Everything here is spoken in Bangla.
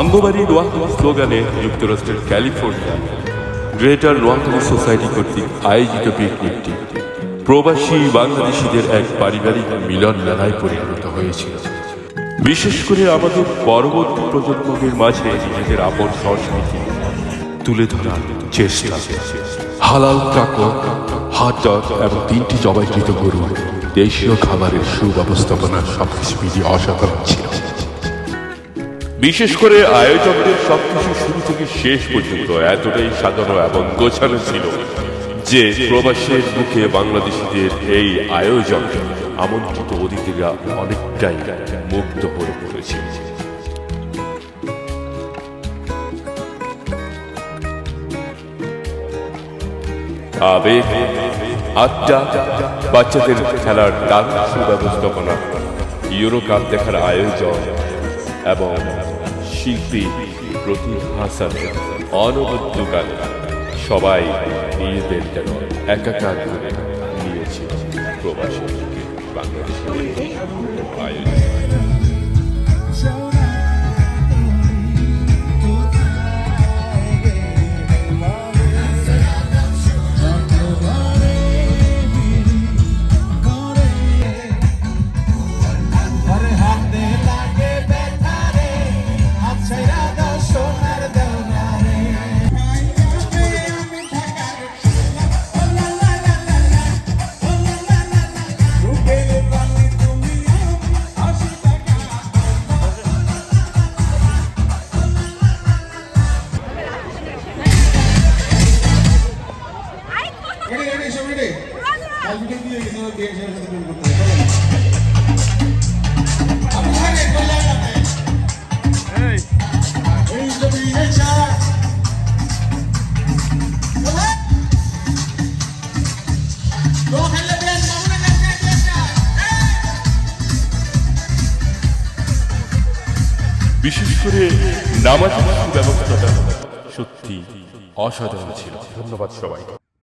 আঙ্গবাড়ি নোয়াখালী স্লোগানে যুক্তরাষ্ট্রের ক্যালিফোর্নিয়া গ্রেটার নোয়াখালী সোসাইটি কর্তৃক আয়োজিত পিকনিকটি প্রবাসী বাংলাদেশিদের এক পারিবারিক মিলন মেলায় পরিণত হয়েছিল। বিশেষ করে আমাদের পরবর্তী প্রজন্মের মাঝে নিজেদের আপন সংস্কৃতি তুলে ধরার চেষ্টা। হালাল কাকর, হট ডগ এবং 3টি জবাইকৃত গরু, দেশীয় খাবারের সুব্যবস্থাপনা সবকিছু মিলিয়ে অসাধারণ ছিল। বিশেষ করে আয়োজকদের সবকিছু শুরু থেকে শেষ পর্যন্ত এতটাই সাজানো এবং গোছানো ছিল যে প্রবাসের বুকে বাংলাদেশিদের এই আয়োজন আমন্ত্রিত অতিথিরা অনেকটাই মুগ্ধ হয়ে পড়েছে। আবেগ, আড্ডা, বাচ্চাদের খেলার দারুণ সুব্যবস্থাপনা, ইউরো কাপ দেখার আয়োজন এবং শিল্পী প্রতীক হাসানের অনবদ্য গান সবাই নিজেদের যেন একাকার করে নিয়েছিল প্রবাসী বাংলাদেশের আয়োজন। বিশেষ করে নামাজের ব্যবস্থাটা সত্যি অসাধারণ ছিল। ধন্যবাদ সবাই।